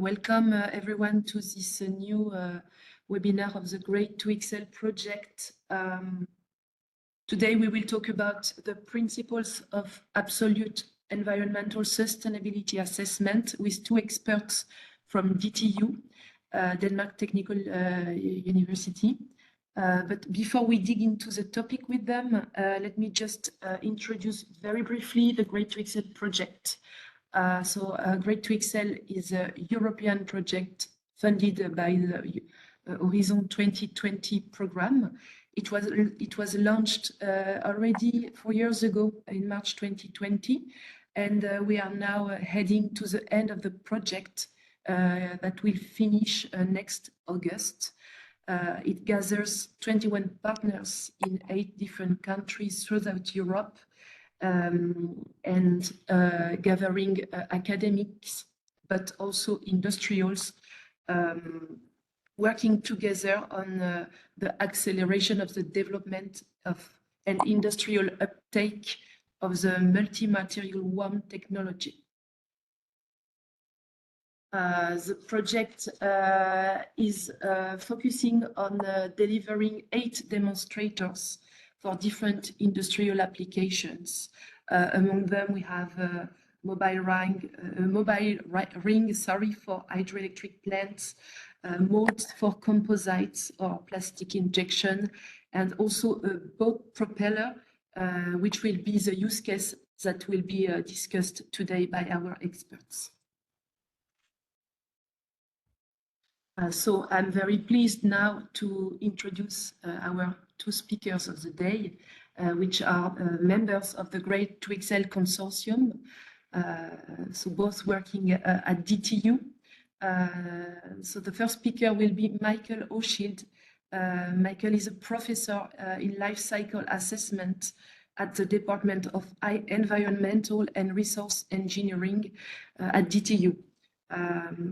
Welcome everyone to this new webinar of the Grade2XL project. Today we will talk about the principles of absolute environmental sustainability assessment with two experts from DTU, Denmark Technical University. But before we dig into the topic with them, let me just introduce very briefly the Grade2XL project. Grade2XL is a European project funded by the Horizon 2020 program. It was launched already 4 years ago in March 2020, and we are now heading to the end of the project that will finish next August. It gathers 21 partners in 8 different countries throughout Europe, and gathering academics, but also industrials, working together on the acceleration of the development of an industrial uptake of the multi-material WAM technology. The project is focusing on delivering 8 demonstrators for different industrial applications. Among them, we have mobile ring for hydroelectric plants, molds for composites or plastic injection, and also a boat propeller, which will be the use case that will be discussed today by our experts. So I'm very pleased now to introduce our 2 speakers of the day, which are members of the Grade2XL consortium, so both working at DTU. So the first speaker will be Michael O'Shield. Michael is a professor in life cycle assessment at the Department of Environmental and Resource Engineering at DTU.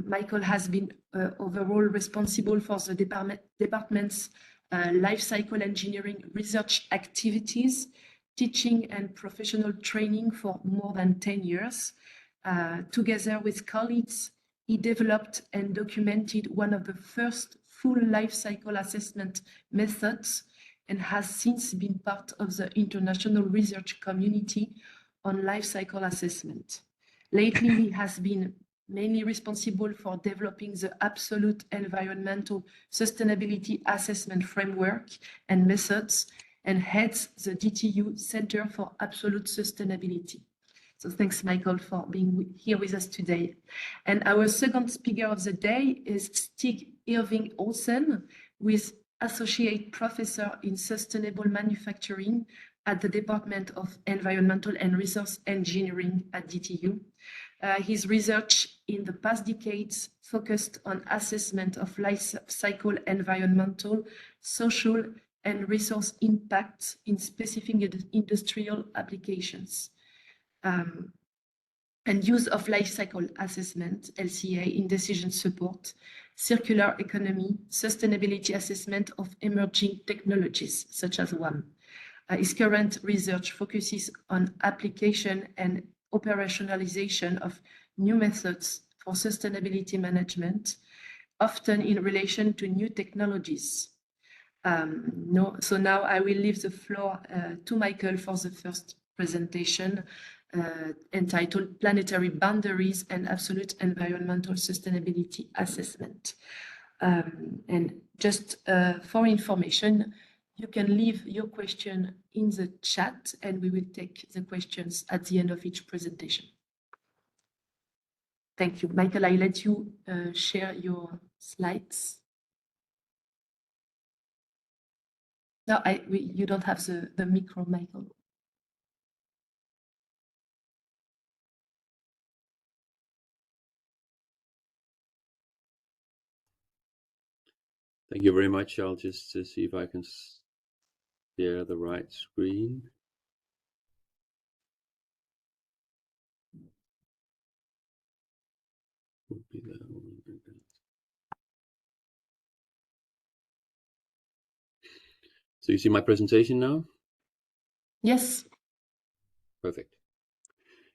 Michael has been overall responsible for the department's life cycle engineering research activities, teaching and professional training for more than 10 years. Together with colleagues, he developed and documented one of the first full life cycle assessment methods and has since been part of the international research community on life cycle assessment. Lately, he has been mainly responsible for developing the absolute environmental sustainability assessment framework and methods, and heads the DTU Center for Absolute Sustainability. So thanks, Michael, for being here with us today. And our second speaker of the day is Stig Irving Olsen, who is Associate Professor in Sustainable Manufacturing at the Department of Environmental and Resource Engineering at DTU. His research in the past decades focused on assessment of life cycle environmental, social, and resource impacts in specific industrial applications. And use of life cycle assessment, LCA, in decision support, circular economy, sustainability assessment of emerging technologies, such as WAM. His current research focuses on application and operationalization of new methods for sustainability management, often in relation to new technologies. So now I will leave the floor to Michael for the first presentation entitled Planetary Boundaries and Absolute Environmental Sustainability Assessment. And just for information, you can leave your question in the chat and we will take the questions at the end of each presentation. Thank you. Michael, I let you share your slides. No, you don't have the micro, Michael. Thank you very much. I'll just see if I can share the right screen. So you see my presentation now? Yes. Perfect.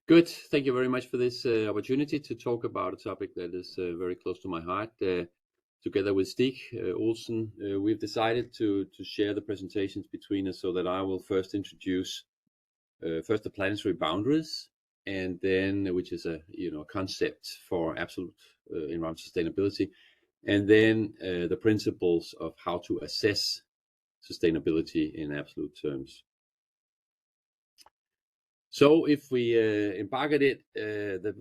Good. Thank you very much for this opportunity to talk about a topic that is very close to my heart. Together with Stig Olsen, we've decided to share the presentations between us so that I will first introduce first the planetary boundaries, and then, which is a concept for absolute environmental sustainability, and then the principles of how to assess sustainability in absolute terms. So if we embark at it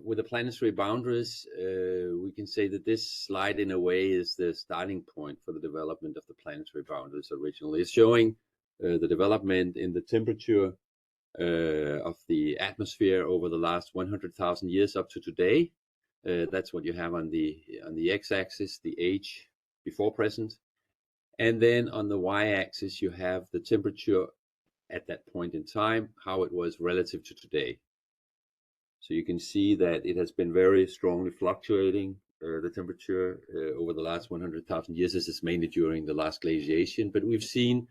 with the planetary boundaries, we can say that this slide in a way is the starting point for the development of the planetary boundaries originally. It's showing the development in the temperature of the atmosphere over the last 100,000 years up to today. That's what you have on the x-axis, the age before present. And then on the y-axis, you have the temperature at that point in time, how it was relative to today. So you can see that it has been very strongly fluctuating, the temperature over the last 100,000 years. This is mainly during the last glaciation, but we've seen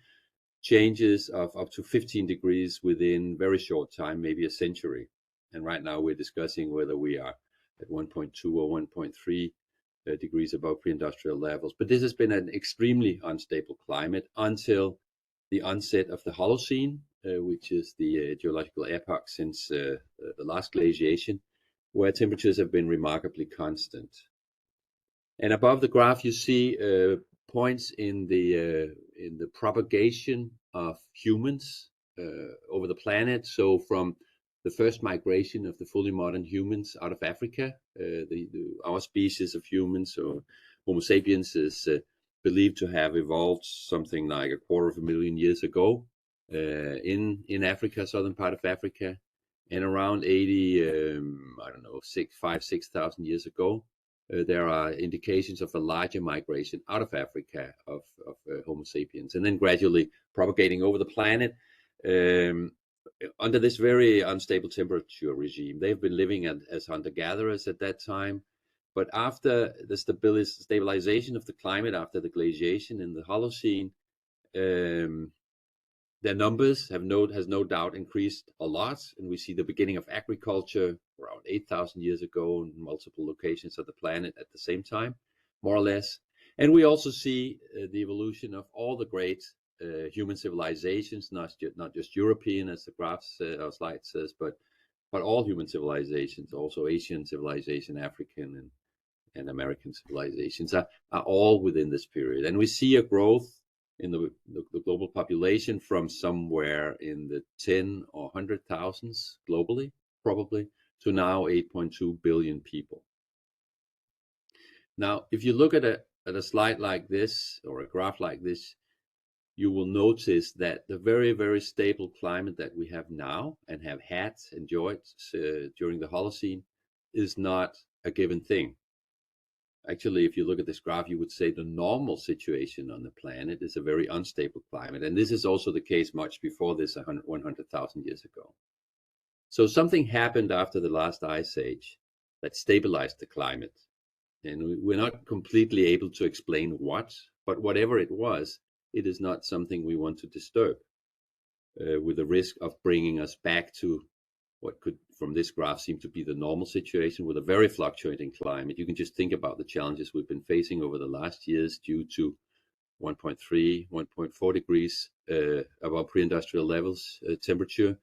changes of up to 15 degrees within very short time, maybe a century. And right now we're discussing whether we are at 1.2 or 1.3 degrees above pre-industrial levels. But this has been an extremely unstable climate until the onset of the Holocene, which is the geological epoch since the last glaciation, where temperatures have been remarkably constant. And above the graph, you see points in the propagation of humans over the planet. So from the first migration of the fully modern humans out of Africa, our species of humans, so Homo sapiens, is believed to have evolved something like 250,000 years ago in Africa, southern part of Africa, and around 6,000 years ago, there are indications of a larger migration out of Africa of Homo sapiens, and then gradually propagating over the planet under this very unstable temperature regime. They've been living as hunter-gatherers at that time, but after the stabilization of the climate, after the glaciation in the Holocene, their numbers has no doubt increased a lot, and we see the beginning of agriculture around 8,000 years ago in multiple locations of the planet at the same time, more or less. And we also see the evolution of all the great human civilizations, not just European, as the graphs or slide says, but all human civilizations, also Asian civilization, African and American civilizations are all within this period. And we see a growth in the global population from somewhere in the 10 or 100,000 globally, probably, to now 8.2 billion people. Now, if you look at a slide like this or a graph like this, you will notice that the very, very stable climate that we have now and have enjoyed during the Holocene is not a given thing. Actually, if you look at this graph, you would say the normal situation on the planet is a very unstable climate. And this is also the case much before this 100,000 years ago. So something happened after the last ice age that stabilized the climate. And we're not completely able to explain what, but whatever it was, it is not something we want to disturb with the risk of bringing us back to what could, from this graph, seem to be the normal situation with a very fluctuating climate. You can just think about the challenges we've been facing over the last years due to 1.3, 1.4 degrees above pre-industrial levels temperature.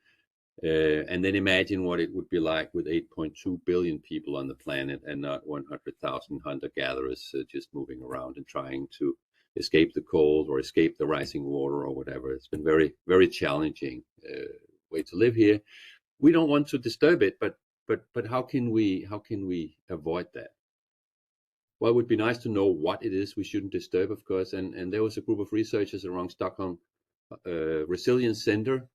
And then imagine what it would be like with 8.2 billion people on the planet and not 100,000 hunter-gatherers just moving around and trying to escape the cold or escape the rising water or whatever. It's been very, very challenging way to live here. We don't want to disturb it, but how can we avoid that? Well, it would be nice to know what it is we shouldn't disturb, of course. And there was a group of researchers around Stockholm Resilience Center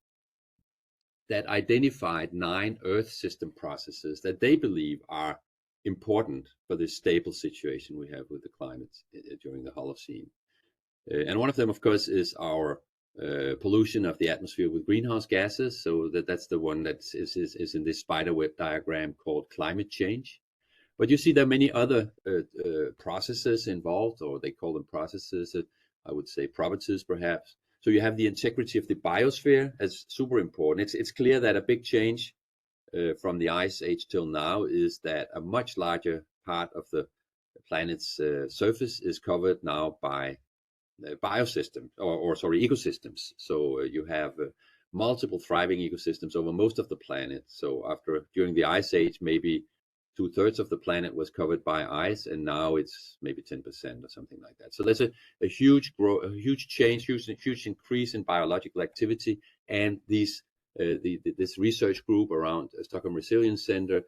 that identified 9 Earth system processes that they believe are important for this stable situation we have with the climate during the Holocene. And one of them, of course, is our pollution of the atmosphere with greenhouse gases. So that's the one that is in this spiderweb diagram called climate change. But you see there are many other processes involved, or they call them processes, I would say properties perhaps. So you have the integrity of the biosphere as super important. It's clear that a big change from the Ice Age till now is that a much larger part of the planet's surface is covered now by biosystems, or sorry, ecosystems. So you have multiple thriving ecosystems over most of the planet. So during the Ice Age, maybe 2/3 of the planet was covered by ice, and now it's maybe 10% or something like that. So there's a huge growth, a huge change, huge increase in biological activity, and this research group around Stockholm Resilience Center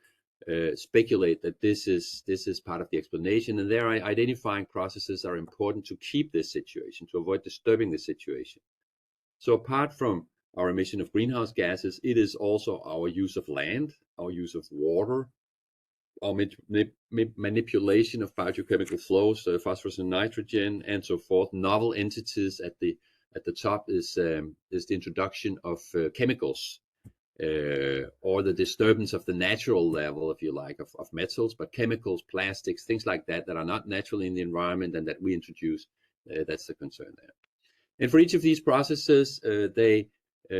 speculate that this is part of the explanation, and they're identifying processes that are important to keep this situation, to avoid disturbing the situation. So apart from our emission of greenhouse gases, it is also our use of land, our use of water, our manipulation of biogeochemical flows, phosphorus and nitrogen, and so forth. Novel entities at the top is the introduction of chemicals, or the disturbance of the natural level, if you like, of metals, but chemicals, plastics, things like that are not naturally in the environment and that we introduce. That's the concern there. And for each of these processes, they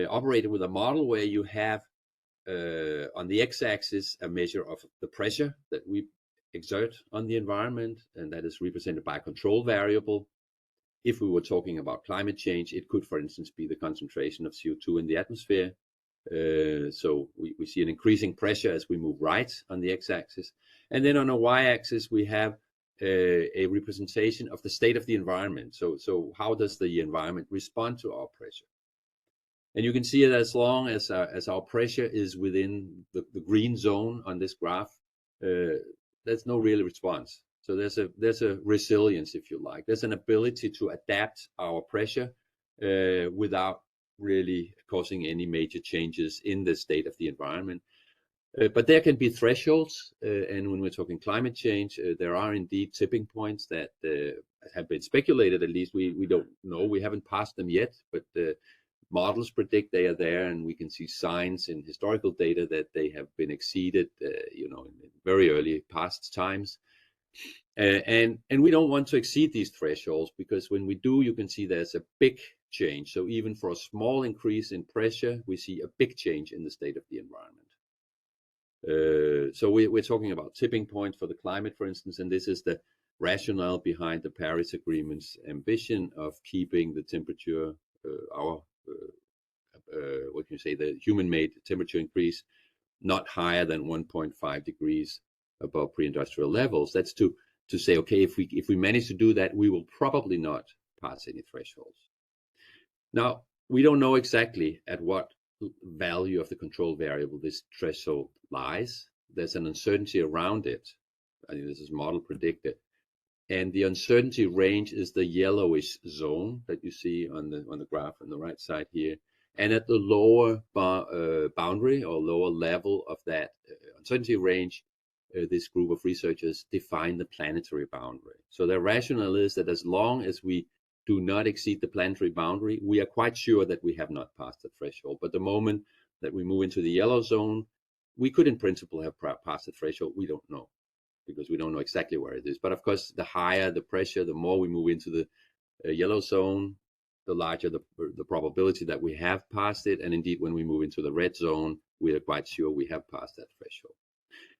operated with a model where you have on the x-axis a measure of the pressure that we exert on the environment, and that is represented by a control variable. If we were talking about climate change, it could, for instance, be the concentration of CO2 in the atmosphere. So we see an increasing pressure as we move right on the x-axis. And then on a y-axis, we have a representation of the state of the environment. So how does the environment respond to our pressure? And you can see that as long as our pressure is within the green zone on this graph, there's no real response. So there's a resilience, if you like. There's an ability to adapt our pressure without really causing any major changes in the state of the environment. But there can be thresholds, and when we're talking climate change, there are indeed tipping points that have been speculated. At least we don't know. We haven't passed them yet, but models predict they are there, and we can see signs in historical data that they have been exceeded, in very early past times. And we don't want to exceed these thresholds, because when we do, you can see there's a big change. So even for a small increase in pressure, we see a big change in the state of the environment. So we're talking about tipping point for the climate, for instance, and this is the rationale behind the Paris Agreement's ambition of keeping the temperature, the human-made temperature increase not higher than 1.5 degrees above pre-industrial levels. That's to say, okay, if we manage to do that, we will probably not pass any thresholds. Now, we don't know exactly at what value of the control variable this threshold lies. There's an uncertainty around it. I think this is model predicted. And the uncertainty range is the yellowish zone that you see on the graph on the right side here. And at the lower boundary or lower level of that uncertainty range, this group of researchers define the planetary boundary. So their rationale is that as long as we do not exceed the planetary boundary, we are quite sure that we have not passed the threshold. But the moment that we move into the yellow zone, we could in principle have passed the threshold. We don't know, because we don't know exactly where it is. But of course, the higher the pressure, the more we move into the yellow zone, the larger the probability that we have passed it. And indeed, when we move into the red zone, we are quite sure we have passed that threshold.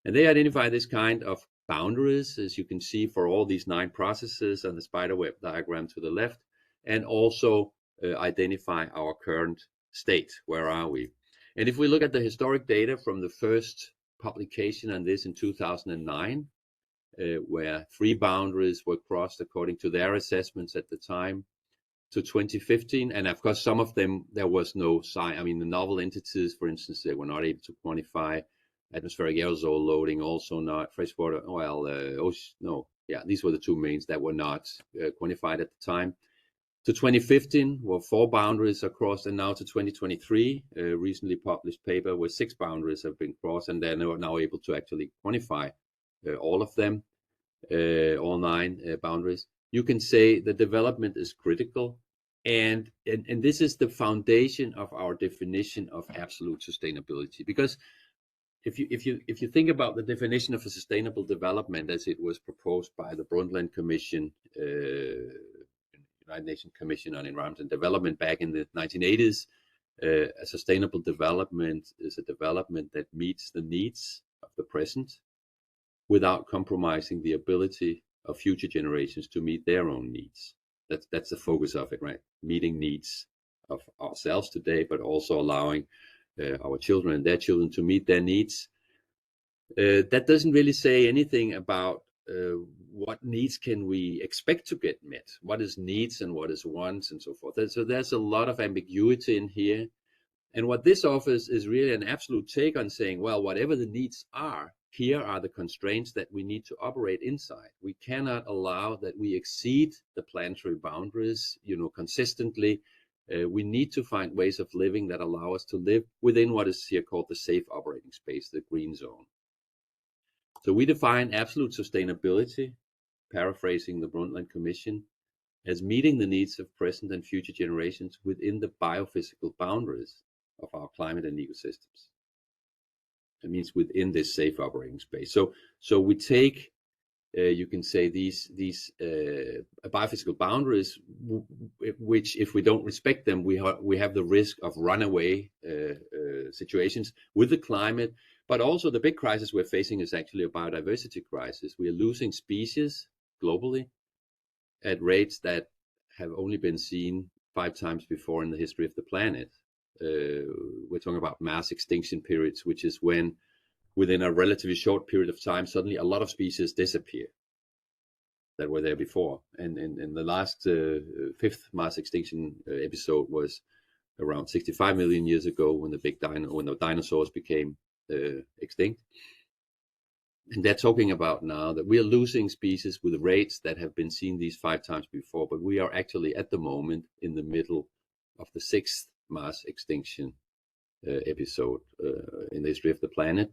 And they identify this kind of boundaries, as you can see, for all these 9 processes on the spiderweb diagram to the left, and also identify our current state. Where are we? And if we look at the historic data from the first publication on this in 2009, where 3 boundaries were crossed according to their assessments at the time, to 2015, and of course some of them there was no sign. I mean, the novel entities, for instance, they were not able to quantify. Atmospheric aerosol loading also not. Freshwater oil, these were the 2 mains that were not quantified at the time. To 2015, well, 4 boundaries are crossed, and now to 2023, a recently published paper where 6 boundaries have been crossed, and they're now able to actually quantify all of them, all 9 boundaries. You can say the development is critical, and this is the foundation of our definition of absolute sustainability. Because if you think about the definition of a sustainable development as it was proposed by the Brundtland Commission, United Nations Commission on Environment and Development back in the 1980s, A sustainable development is a development that meets the needs of the present without compromising the ability of future generations to meet their own needs. That's the focus of it, right? Meeting needs of ourselves today, but also allowing our children and their children to meet their needs. That doesn't really say anything about what needs can we expect to get met, what is needs and what is wants and so forth. So there's a lot of ambiguity in here. And what this offers is really an absolute take on saying, well, whatever the needs are, here are the constraints that we need to operate inside. We cannot allow that we exceed the planetary boundaries, consistently. We need to find ways of living that allow us to live within what is here called the safe operating space, the green zone. So we define absolute sustainability, paraphrasing the Brundtland Commission, as meeting the needs of present and future generations within the biophysical boundaries of our climate and ecosystems. It means within this safe operating space. So we take, you can say, these biophysical boundaries, which, if we don't respect them, we have the risk of runaway situations with the climate. But also the big crisis we're facing is actually a biodiversity crisis. We are losing species globally at rates that have only been seen 5 times before in the history of the planet. We're talking about mass extinction periods, which is when within a relatively short period of time, suddenly a lot of species disappear that were there before. And the last 5th mass extinction episode was around 65 million years ago, when the dinosaurs became extinct. And they're talking about now that we are losing species with rates that have been seen these 5 times before, but we are actually at the moment in the middle of the 6th mass extinction episode in the history of the planet,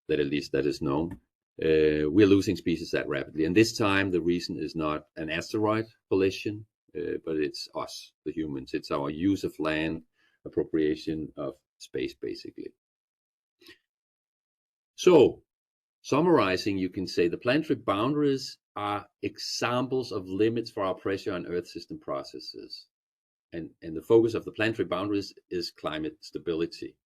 that at least that is known. We're losing species that rapidly, and this time the reason is not an asteroid collision, but it's us, the humans. It's our use of land, appropriation of space, basically. So, summarizing, you can say the planetary boundaries are examples of limits for our pressure on Earth system processes. And the focus of the planetary boundaries is climate stability.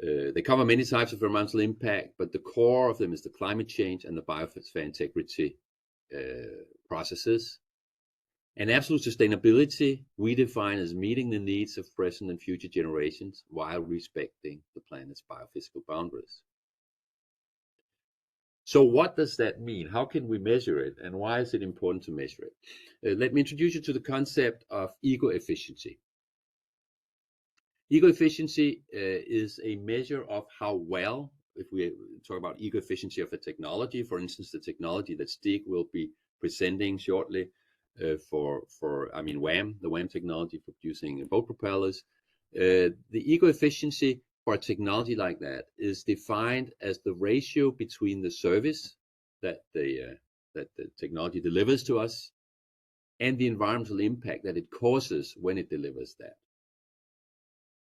They cover many types of environmental impact, but the core of them is the climate change and the biosphere integrity processes. And absolute sustainability we define as meeting the needs of present and future generations while respecting the planet's biophysical boundaries. So what does that mean? How can we measure it? And why is it important to measure it? Let me introduce you to the concept of eco-efficiency. Eco-efficiency is a measure of how well, if we talk about eco-efficiency of a technology, for instance, the technology that Stig will be presenting shortly for WAM, the WAM technology for producing boat propellers. The eco-efficiency for a technology like that is defined as the ratio between the service that the technology delivers to us and the environmental impact that it causes when it delivers that.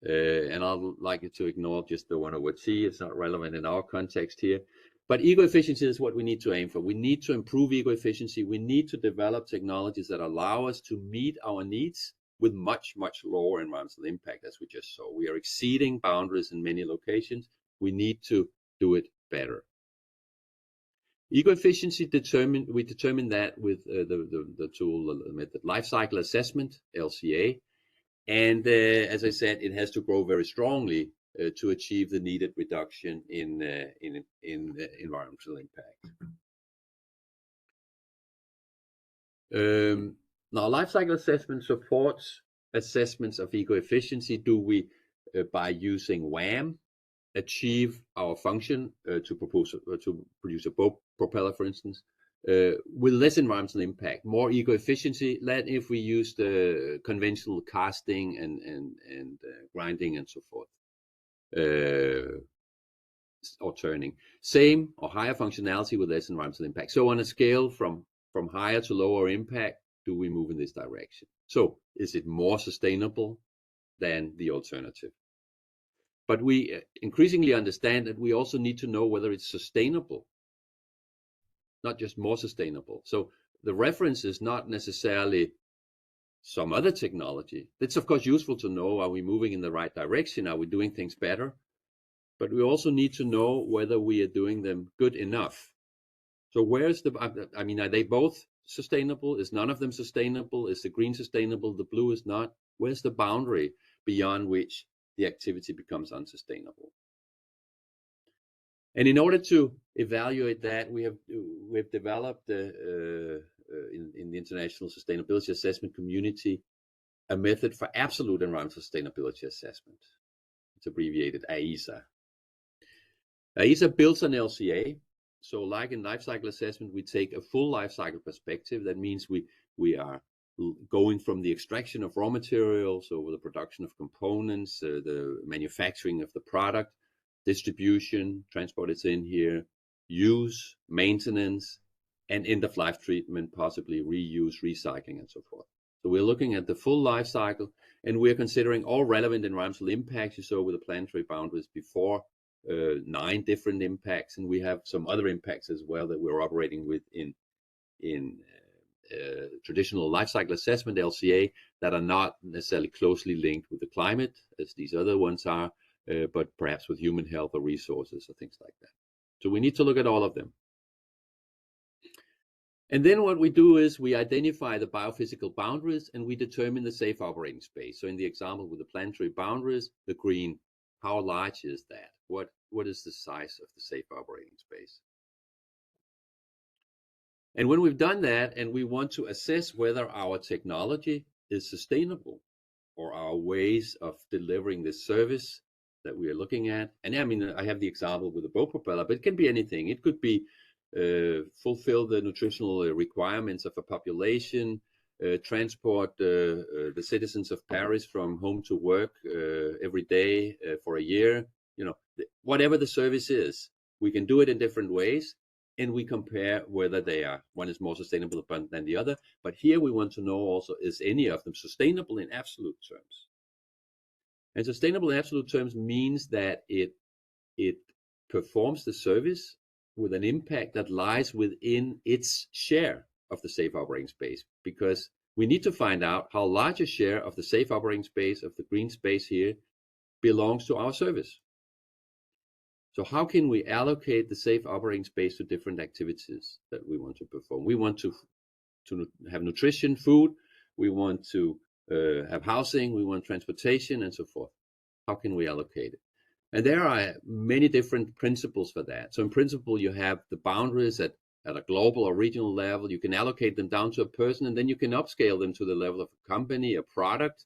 And I'd like you to ignore just the 1/T. It's not relevant in our context here. But eco-efficiency is what we need to aim for. We need to improve eco-efficiency. We need to develop technologies that allow us to meet our needs with much, much lower environmental impact, as we just saw. We are exceeding boundaries in many locations. We need to do it better. Eco-efficiency we determine that with the tool, the method life cycle assessment, LCA. And as I said, it has to grow very strongly to achieve the needed reduction in environmental impact. Now, life cycle assessment supports assessments of eco-efficiency. Do we, by using WAM, achieve our function to produce a boat propeller, for instance, with less environmental impact, more eco-efficiency than if we use the conventional casting and grinding and so forth, or turning. Same or higher functionality with less environmental impact. So on a scale from higher to lower impact, do we move in this direction? So is it more sustainable than the alternative? But we increasingly understand that we also need to know whether it's sustainable, not just more sustainable. So the reference is not necessarily some other technology. It's of course useful to know, are we moving in the right direction? Are we doing things better? But we also need to know whether we are doing them good enough. So where's I mean, are they both sustainable? Is none of them sustainable? Is the green sustainable? The blue is not? Where's the boundary beyond which the activity becomes unsustainable? And in order to evaluate that, we've developed in the international sustainability assessment community a method for absolute environmental sustainability assessment. It's abbreviated AESA. AESA builds on LCA. So like in life cycle assessment, we take a full life cycle perspective. That means we are going from the extraction of raw materials over the production of components, the manufacturing of the product, distribution, transport is in here, use, maintenance, and end-of-life treatment, possibly reuse, recycling, and so forth. So we're looking at the full life cycle, and we're considering all relevant environmental impacts. You saw with the planetary boundaries before, 9 different impacts, and we have some other impacts as well that we're operating with in traditional life cycle assessment, LCA, that are not necessarily closely linked with the climate as these other ones are, but perhaps with human health or resources or things like that. So we need to look at all of them. And then what we do is we identify the biophysical boundaries and we determine the safe operating space. So in the example with the planetary boundaries, the green, how large is that? What is the size of the safe operating space? And when we've done that and we want to assess whether our technology is sustainable or our ways of delivering this service that we are looking at, and I mean, I have the example with the boat propeller, but it can be anything. It could be fulfill the nutritional requirements of a population, transport the citizens of Paris from home to work every day for a year. You know, whatever the service is, we can do it in different ways, and we compare whether one is more sustainable than the other. But here we want to know also, is any of them sustainable in absolute terms? And sustainable in absolute terms means that it performs the service with an impact that lies within its share of the safe operating space, because we need to find out how large a share of the safe operating space, of the green space here, belongs to our service. So how can we allocate the safe operating space to different activities that we want to perform? We want to have nutrition, food, we want to have housing, we want transportation, and so forth. How can we allocate it? And there are many different principles for that. So in principle, you have the boundaries at a global or regional level. You can allocate them down to a person, and then you can upscale them to the level of a company, a product,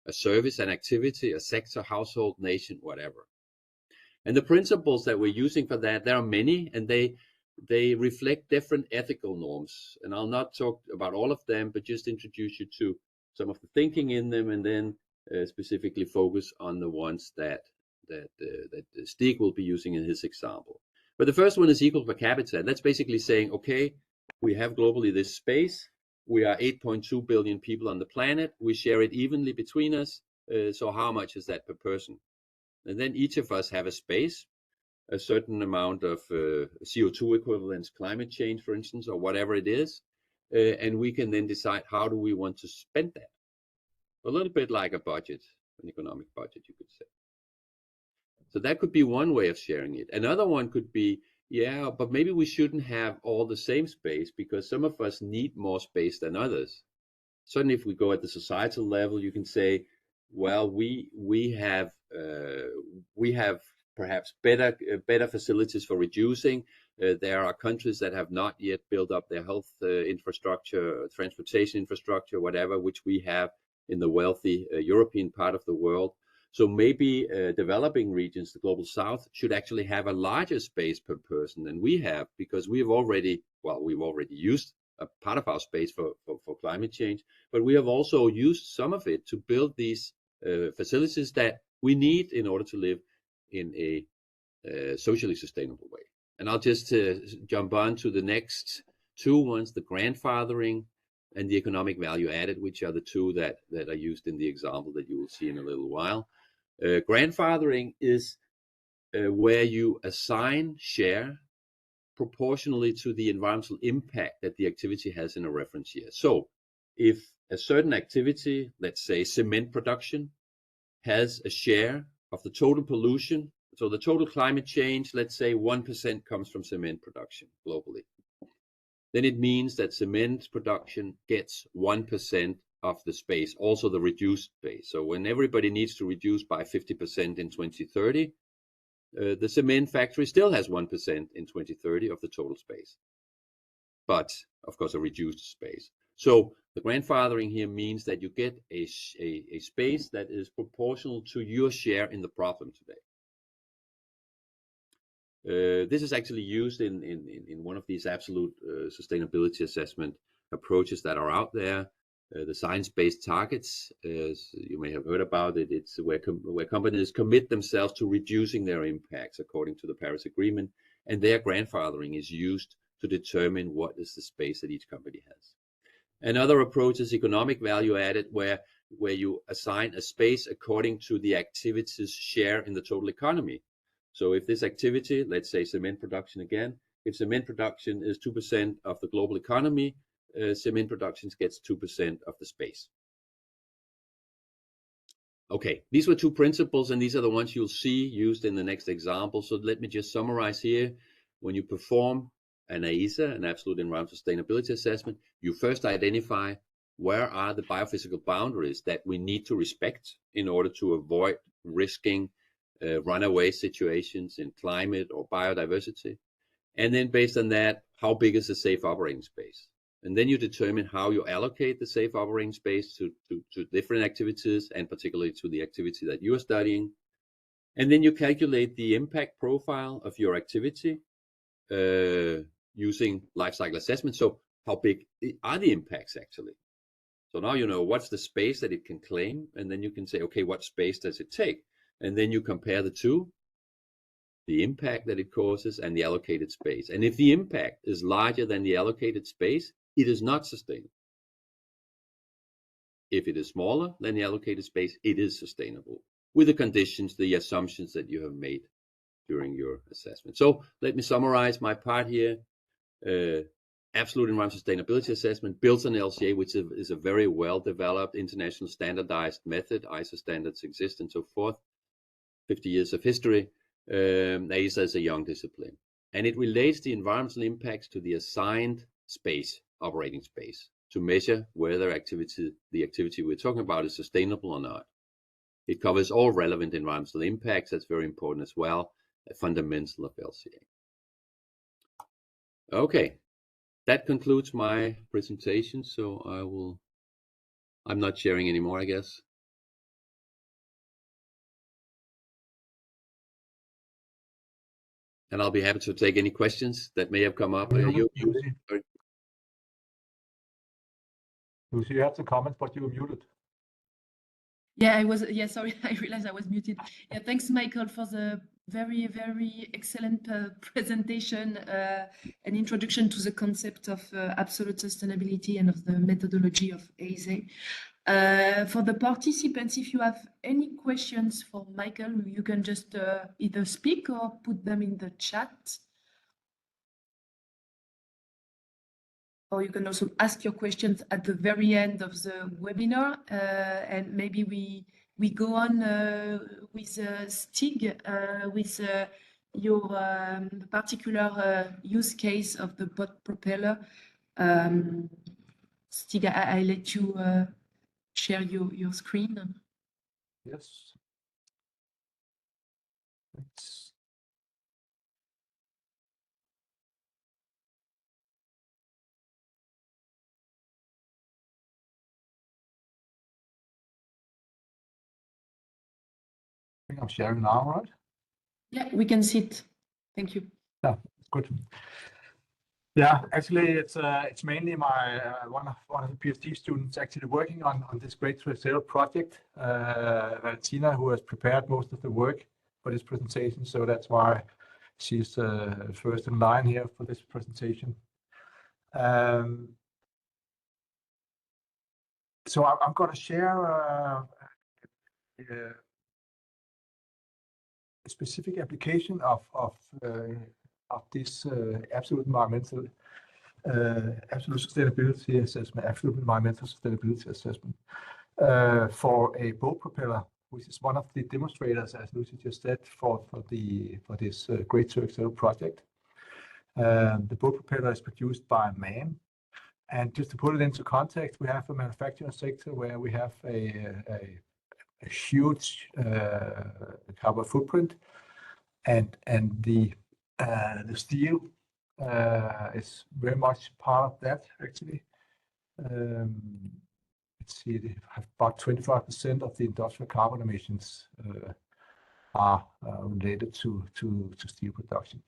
a service, an activity, a sector, household, nation, whatever. And the principles that we're using for that, there are many, and they reflect different ethical norms. And I'll not talk about all of them, but just introduce you to some of the thinking in them, and then specifically focus on the ones that Stig will be using in his example. But the first one is equal per capita. That's basically saying, okay, we have globally this space. We are 8.2 billion people on the planet. We share it evenly between us. So how much is that per person? And then each of us have a space, a certain amount of CO2 equivalents, climate change, for instance, or whatever it is. And we can then decide how do we want to spend that. A little bit like a budget, an economic budget, you could say. So that could be one way of sharing it. Another one could be, yeah, but maybe we shouldn't have all the same space because some of us need more space than others. Certainly, if we go at the societal level, you can say, well, we have perhaps better facilities for reducing. There are countries that have not yet built up their health infrastructure, transportation infrastructure, whatever, which we have in the wealthy European part of the world. So maybe developing regions, the global south, should actually have a larger space per person than we have, because we've already used a part of our space for climate change, but we have also used some of it to build these facilities that we need in order to live in a socially sustainable way. And I'll just jump on to the next two ones, the grandfathering and the economic value added, which are the two that are used in the example that you will see in a little while. Grandfathering is where you assign share proportionally to the environmental impact that the activity has in a reference year. So if a certain activity, let's say cement production, has a share of the total pollution, so the total climate change, let's say 1% comes from cement production globally, then it means that cement production gets 1% of the space, also the reduced space. So when everybody needs to reduce by 50% in 2030, the cement factory still has 1% in 2030 of the total space, but of course a reduced space. So the grandfathering here means that you get a space that is proportional to your share in the problem today. This is actually used in one of these absolute sustainability assessment approaches that are out there. The science-based targets, as you may have heard about it, it's where companies commit themselves to reducing their impacts according to the Paris Agreement, and their grandfathering is used to determine what is the space that each company has. Another approach is economic value added, where you assign a space according to the activity's share in the total economy. So if this activity, let's say cement production again, if cement production is 2% of the global economy, cement production gets 2% of the space. Okay, these were two principles, and these are the ones you'll see used in the next example. So let me just summarize here. When you perform an AESA, an Absolute Environmental Sustainability Assessment, you first identify where are the biophysical boundaries that we need to respect in order to avoid risking runaway situations in climate or biodiversity. And then based on that, how big is the safe operating space? And then you determine how you allocate the safe operating space to different activities, and particularly to the activity that you are studying. And then you calculate the impact profile of your activity using life cycle assessment. So how big are the impacts actually? So now you know what's the space that it can claim, and then you can say, okay, what space does it take? And then you compare the two, the impact that it causes and the allocated space. And if the impact is larger than the allocated space, it is not sustainable. If it is smaller than the allocated space, it is sustainable, with the conditions, the assumptions that you have made during your assessment. So let me summarize my part here. Absolute Environmental Sustainability Assessment builds on LCA, which is a very well-developed international standardized method. ISO standards exist and so forth. 50 years of history. AESA is a young discipline, and it relates the environmental impacts to the assigned space, operating space, to measure whether the activity we're talking about is sustainable or not. It covers all relevant environmental impacts. That's very important as well, a fundamental of LCA. Okay, that concludes my presentation. So I'm not sharing anymore, I guess. And I'll be happy to take any questions that may have come up. Lucy, you have the comments, but you were muted. Yeah, I was. Yeah, sorry, I realized I was muted. Yeah, thanks, Michael, for the very, very excellent presentation and introduction to the concept of absolute sustainability and of the methodology of AESA. For the participants, if you have any questions for Michael, you can just either speak or put them in the chat. Or you can also ask your questions at the very end of the webinar, and maybe we go on with Stig with your particular use case of the bot propeller. Stig, I let you share your screen. Yes. I think I'm sharing now, right? Yeah, we can see it. Thank you. Yeah, good. Yeah, actually, it's mainly my one of the PhD students actually working on this Grade2XL project, Valentina, who has prepared most of the work for this presentation. So that's why she's first in line here for this presentation. So I'm going to share a specific application of this absolute environmental absolute sustainability assessment, absolute environmental sustainability assessment for a boat propeller, which is one of the demonstrators, as Lucy just said, for this Grade2XL project. The boat propeller is produced by man. And just to put it into context, we have a manufacturing sector where we have a huge carbon footprint, and the steel is very much part of that actually. Let's see, they have about 25% of the industrial carbon emissions are related to steel production.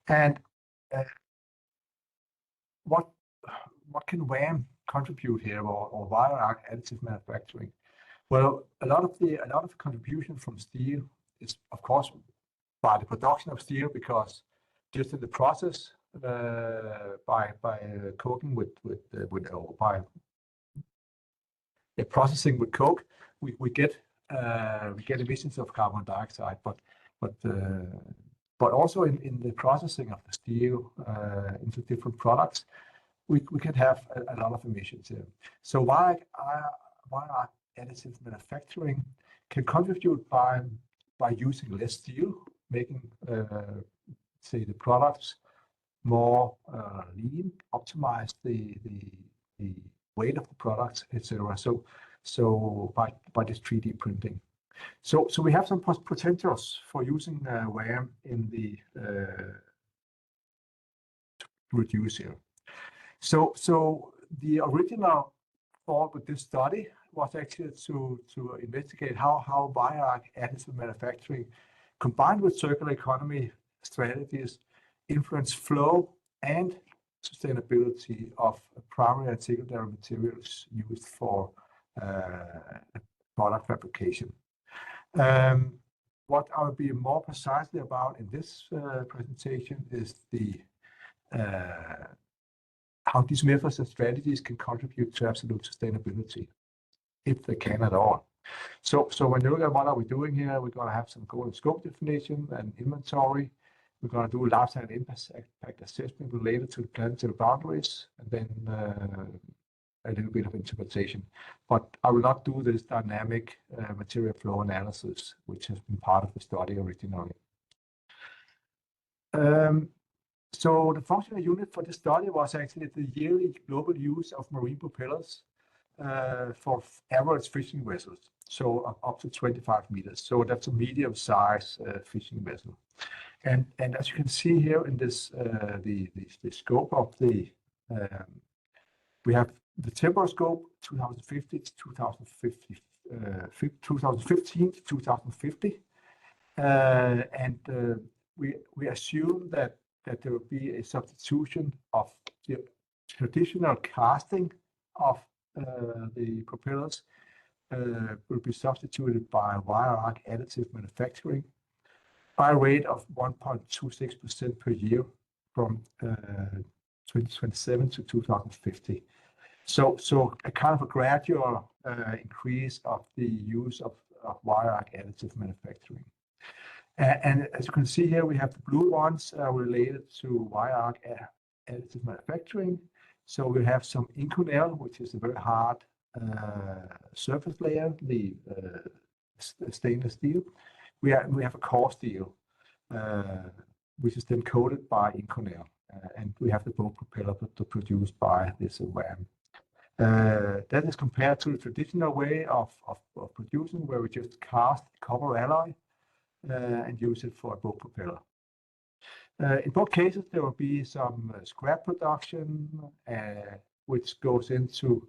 And what can WAM contribute here, or wire arc additive manufacturing? Well, a lot of contribution from steel is, of course, by the production of steel, because just in the process, by coking with or by processing with coke, we get emissions of carbon dioxide, but also in the processing of the steel into different products, we can have a lot of emissions here. So wire arc additive manufacturing can contribute by using less steel, making say the products more lean, optimize the weight of the products, etc. So by this 3D printing. So we have some potentials for using WAM in the to reduce here. So the original thought with this study was actually to investigate how wire arc additive manufacturing combined with circular economy strategies influence flow and sustainability of primary and secondary materials used for product fabrication. What I'll be more precisely about in this presentation is how these methods and strategies can contribute to absolute sustainability, if they can at all. So when you look at what are we doing here, we're going to have some goal and scope definition and inventory. We're going to do a lifetime impact assessment related to the planetary boundaries, and then a little bit of interpretation. But I will not do this dynamic material flow analysis, which has been part of the study originally. So the functional unit for this study was actually the yearly global use of marine propellers for average fishing vessels, so up to 25 meters. So that's a medium-size fishing vessel. And as you can see here in this, the scope of the, we have the temporal scope 2050 to 2050, 2015 to 2050, and we assume that there will be a substitution of the traditional casting of the propellers will be substituted by wire arc additive manufacturing by a rate of 1.26% per year from 2027 to 2050. So a kind of a gradual increase of the use of wire arc additive manufacturing. And as you can see here, we have the blue ones related to wire arc additive manufacturing. So we have some Inconel, which is a very hard surface layer, the stainless steel. We have a core steel, which is then coated by Inconel, and we have the boat propeller produced by this WAM. That is compared to the traditional way of producing, where we just cast copper alloy and use it for a boat propeller. In both cases, there will be some scrap production, which goes into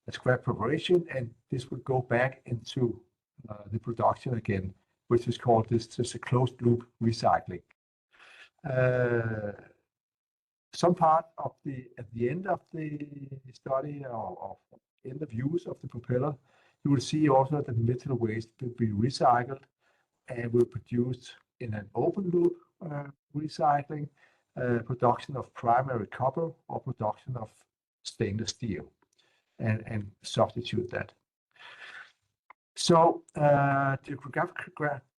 a scrap preparation, and this will go back into the production again, which is called this a closed loop recycling. Some part of at the end of the study or end of use of the propeller, you will see also that metal waste will be recycled and will be produced in an open loop recycling, production of primary copper or production of stainless steel, and substitute that. So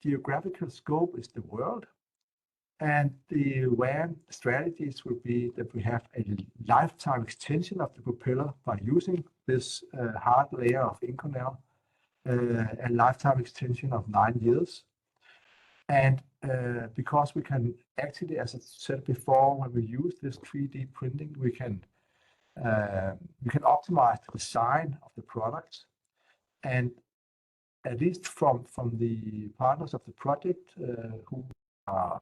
geographical scope is the world, And the WAM strategies will be that we have a lifetime extension of the propeller by using this hard layer of Inconel, a lifetime extension of 9 years. And because we can actually, as I said before, when we use this 3D printing, we can optimize the design of the product. And at least from the partners of the project who are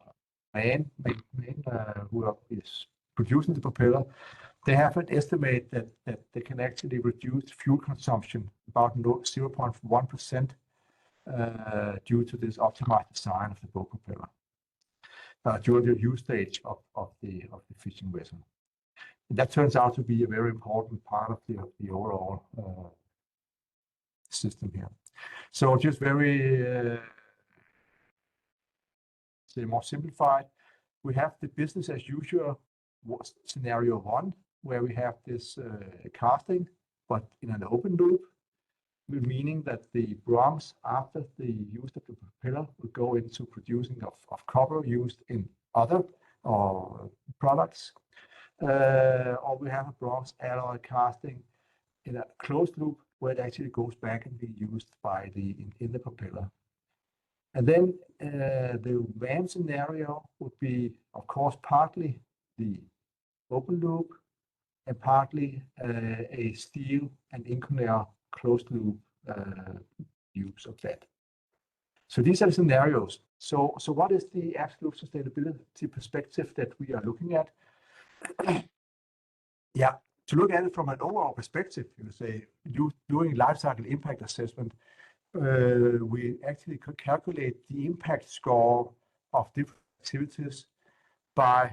who is producing the propeller, they have an estimate that they can actually reduce fuel consumption about 0.1% due to this optimized design of the boat propeller during the use stage of the fishing vessel. And that turns out to be a very important part of the overall system here. So just very say more simplified, we have the business as usual scenario 1, where we have this casting, but in an open loop, meaning that the bronze after the use of the propeller will go into producing of copper used in other products, or we have a bronze alloy casting in a closed loop where it actually goes back and be used by in the propeller. And then the WAM scenario would be, of course, partly the open loop and partly a steel and Inconel closed loop use of that. So these are the scenarios. So what is the absolute sustainability perspective that we are looking at? Yeah, to look at it from an overall perspective, you would say, doing life cycle impact assessment, we actually could calculate the impact score of different activities by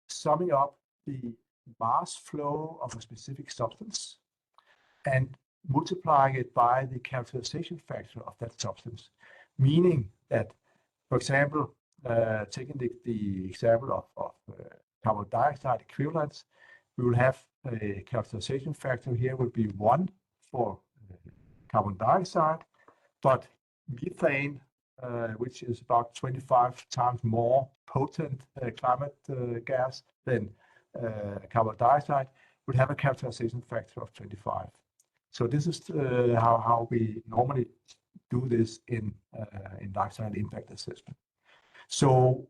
summing up the mass flow of a specific substance and multiplying it by the characterization factor of that substance. Meaning that, for example, taking the example of carbon dioxide equivalents, we will have a characterization factor here would be 1 for carbon dioxide, but methane, which is about 25 times more potent climate gas than carbon dioxide, would have a characterization factor of 25. So this is how we normally do this in life cycle impact assessment. So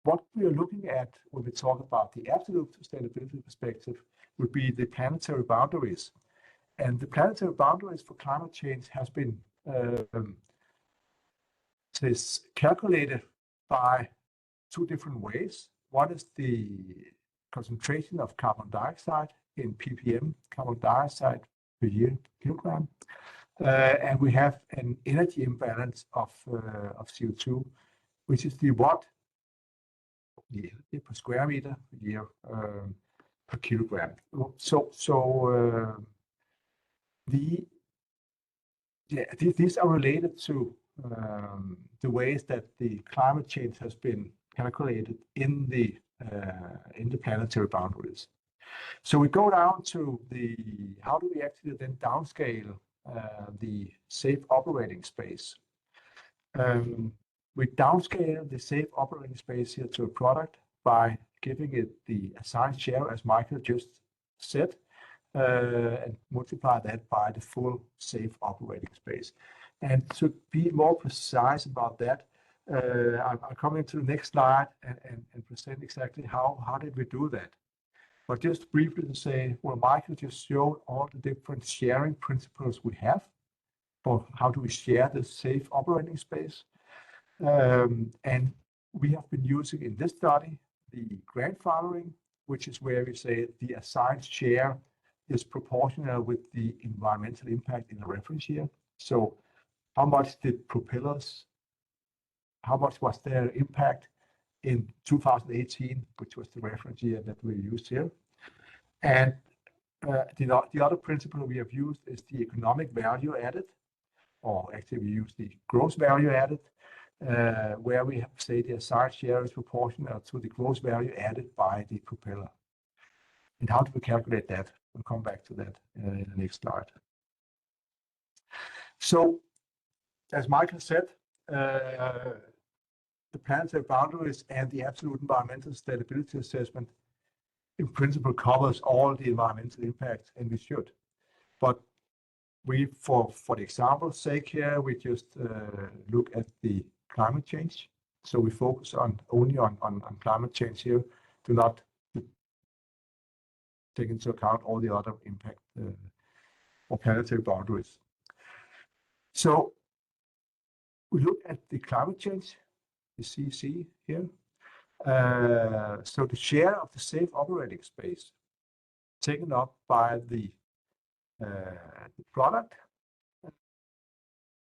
what we are looking at when we talk about the absolute sustainability perspective would be the planetary boundaries. And the planetary boundaries for climate change has been calculated by 2 different ways. One is the concentration of carbon dioxide in ppm, carbon dioxide per year kilogram. And we have an energy imbalance of CO2, which is the watt per square meter per year per kilogram. These are related to the ways that the climate change has been calculated in the planetary boundaries. So we go down to how do we actually then downscale the safe operating space? We downscale the safe operating space here to a product by giving it the assigned share, as Michael just said, and multiply that by the full safe operating space. And to be more precise about that, I'll come into the next slide and present exactly how did we do that. But just briefly to say, well, Michael just showed all the different sharing principles we have for how do we share the safe operating space. And we have been using in this study the grandfathering, which is where we say the assigned share is proportional with the environmental impact in the reference year. So how much did propellers, how much was their impact in 2018, which was the reference year that we used here. And the other principle we have used is the economic value added, or actually we use the gross value added, where we have say the assigned share is proportional to the gross value added by the propeller. And how do we calculate that? We'll come back to that in the next slide. So, as Michael said, the planetary boundaries and the absolute environmental stability assessment in principle covers all the environmental impacts, and we should. But we, for the example's sake here, we just look at the climate change. So we focus only on climate change here, do not take into account all the other impact or planetary boundaries. So we look at the climate change, the CC here. So the share of the safe operating space taken up by the product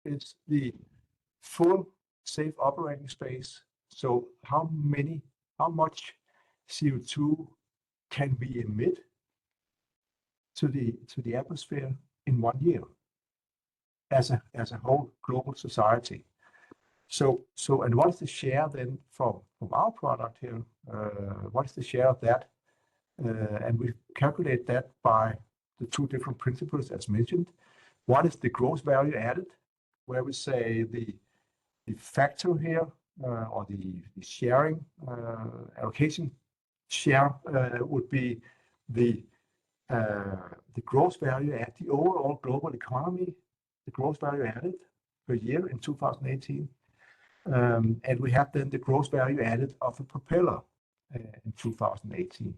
is the full safe operating space. So how much CO2 can we emit to the atmosphere in 1 year as a whole global society? So and what is the share then from our product here? What is the share of that? And we calculate that by the two different principles as mentioned. One is the gross value added, where we say the factor here or the sharing allocation share would be the gross value at the overall global economy, the gross value added per year in 2018. And we have then the gross value added of a propeller in 2018.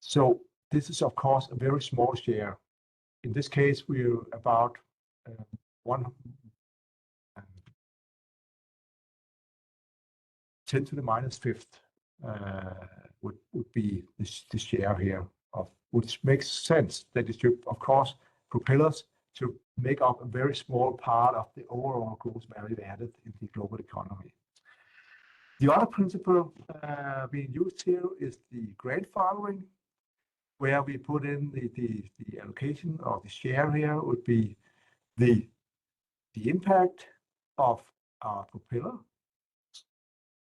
So this is of course a very small share. In this case, we're about 10 to the minus fifth would be the share here, of which makes sense that it should, of course, propellers to make up a very small part of the overall gross value added in the global economy. The other principle being used here is the grandfathering, where we put in the allocation or the share here would be the impact of our propeller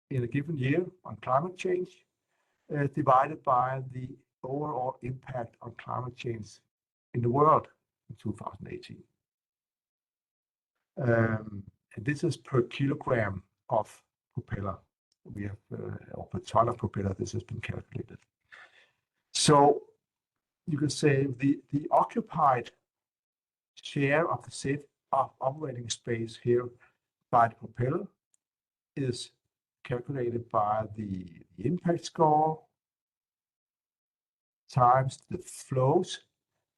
in a given year on climate change divided by the overall impact on climate change in the world in 2018. And this is per kilogram of propeller. We have, or per ton of propeller, this has been calculated. So you can say the occupied share of the safe operating space here by the propeller is calculated by the impact score times the flows,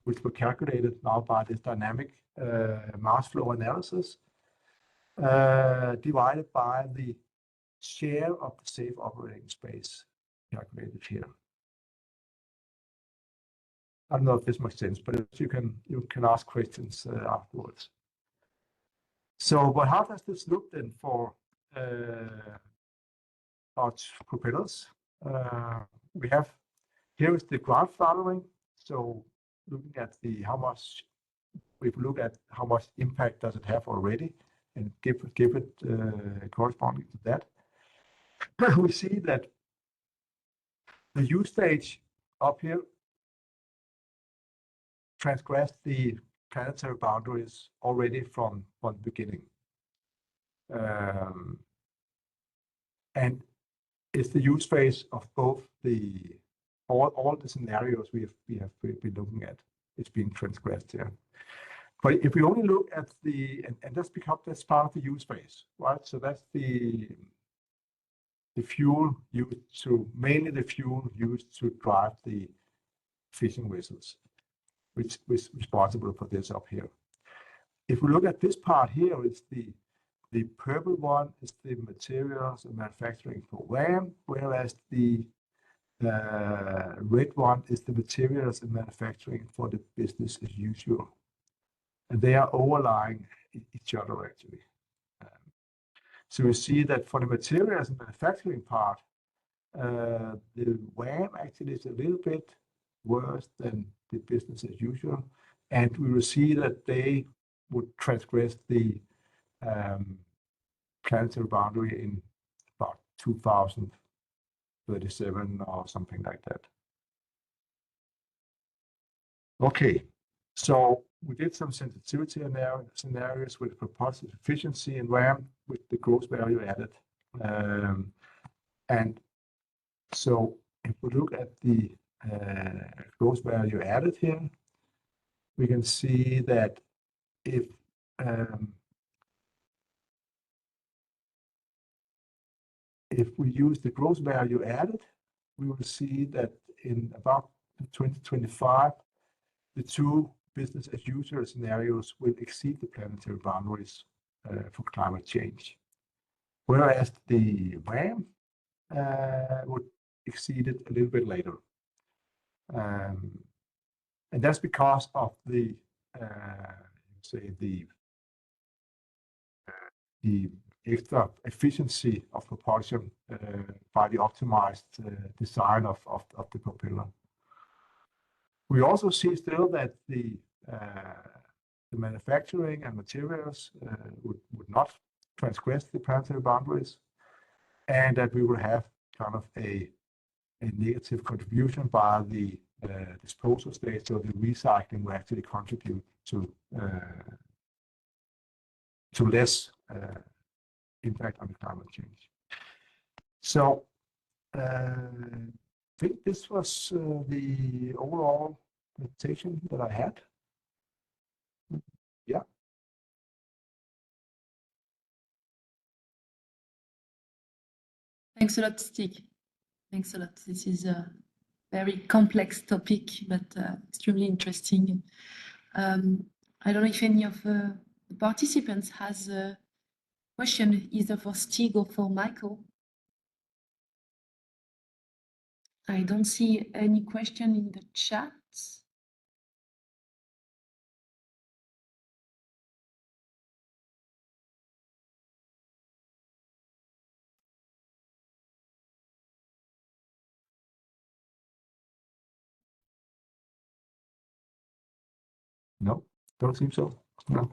which were calculated now by this dynamic mass flow analysis, divided by the share of the safe operating space calculated here. I don't know if this makes sense, but you can ask questions afterwards. So, but how does this look then for our propellers? We have here is the grandfathering. So looking at how much, if we look at how much impact does it have already, and give it corresponding to that, we see that the use stage up here transgressed the planetary boundaries already from the beginning. And it's the use phase of both all the scenarios we have been looking at. It's being transgressed here. But if we only look at and that's part of the use phase, right? So that's the fuel used mainly the fuel used to drive the fishing vessels, which is responsible for this up here. If we look at this part here, it's the purple one is the materials and manufacturing program, whereas the red one is the materials and manufacturing for the business as usual. And they are overlying each other actually. So we see that for the materials and manufacturing part, the WAM actually is a little bit worse than the business as usual. And we will see that they would transgress the planetary boundary in about 2037 or something like that. Okay, So we did some sensitivity scenarios with propulsive efficiency and RAM with the gross value added. And so if we look at the gross value added here, we can see that if we use the gross value added, we will see that in about 2025, the two business as usual scenarios will exceed the planetary boundaries for climate change, whereas the RAM would exceed it a little bit later. And that's because of the extra efficiency of propulsion by the optimized design of the propeller. We also see still that the manufacturing and materials would not transgress the planetary boundaries, and that we will have kind of a negative contribution by the disposal stage, so the recycling will actually contribute to less impact on the climate change. So I think this was the overall presentation that I had. Yeah. Thanks a lot, Stig. Thanks a lot. This is a very complex topic, but extremely interesting. I don't know if any of the participants has a question either for Stig or for Michael. I don't see any question in the chat. No, don't seem so. No.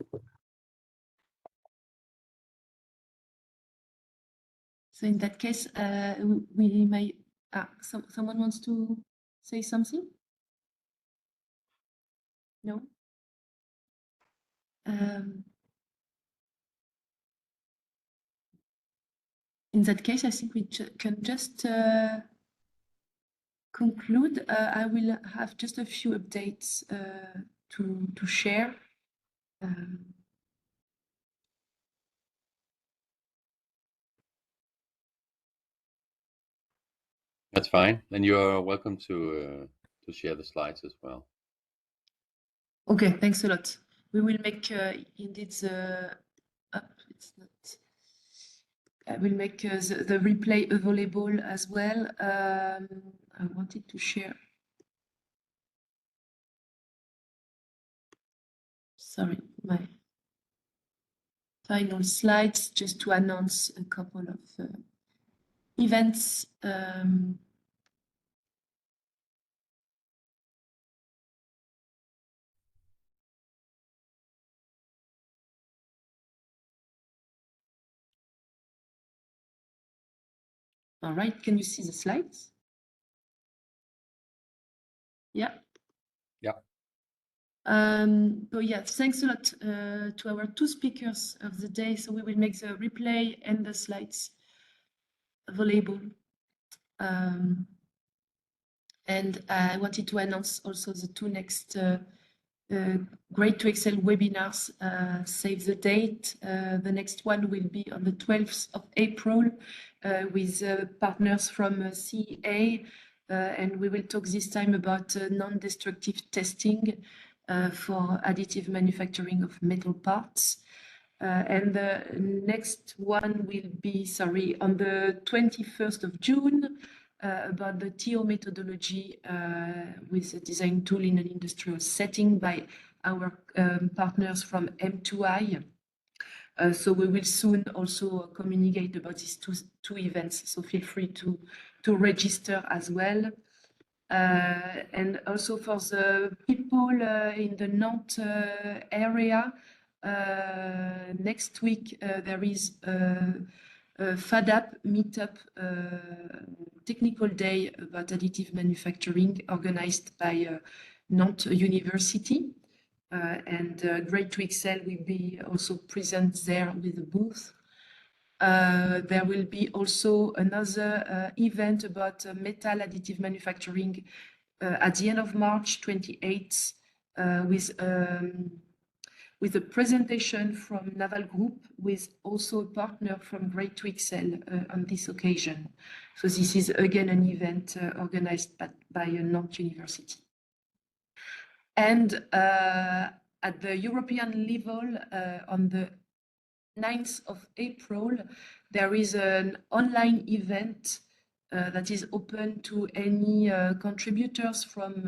So in that case, we may. Someone wants to say something? No. In that case, I think we can just conclude. I will have just a few updates to share. That's fine, and you're welcome to share the slides as well. Okay, thanks a lot. We will make indeed it's not. I will make the replay available as well. I wanted to share. Sorry, my final slides just to announce a couple of events. All right, can you see the slides? Yeah. Yeah. So yeah, thanks a lot to our two speakers of the day. So we will make the replay and the slides available. And I wanted to announce also the two next Grade2XL webinars. Save the date. The next one will be on the 12th of April with partners from CEA. And we will talk this time about non-destructive testing for additive manufacturing of metal parts. And the next one will be, on the 21st of June about the TO methodology with a design tool in an industrial setting by our partners from M2I. So we will soon also communicate about these two events. So feel free to register as well. And also for the people in the Nantes area, next week there is a FADAP meetup technical day about additive manufacturing organized by Nantes University. and Grade2XL will be also present there with the booth. There will be also another event about metal additive manufacturing at the end of March 28th with a presentation from Naval Group, with also a partner from Grade2XL on this occasion. So this is again an event organized by Nantes University. And at the European level, on the 9th of April, there is an online event that is open to any contributors from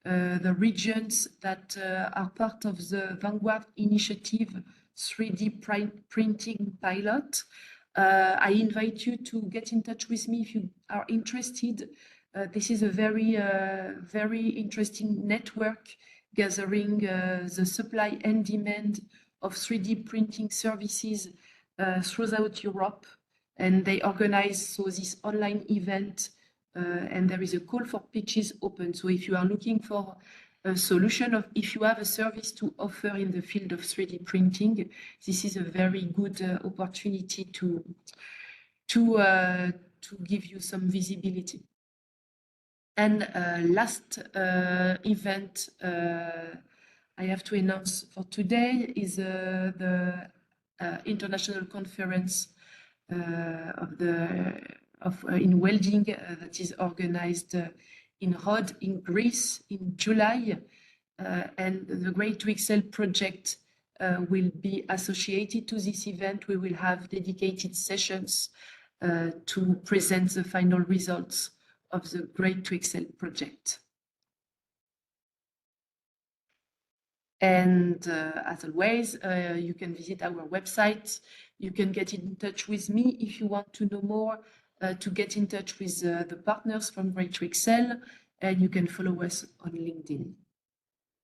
the regions that are part of the Vanguard Initiative 3D printing pilot. I invite you to get in touch with me if you are interested. This is a very interesting network gathering the supply and demand of 3D printing services throughout Europe. And they organize this online event, and there is a call for pitches open. So if you are looking for a solution, if you have a service to offer in the field of 3D printing, this is a very good opportunity to give you some visibility. And last event I have to announce for today is the international conference in welding that is organized in Rhodes in Greece in July, and the Grade2XL project will be associated to this event. We will have dedicated sessions to present the final results of the Grade2XL project. And as always, you can visit our website. You can get in touch with me if you want to know more, to get in touch with the partners from Grade2XL, and you can follow us on LinkedIn.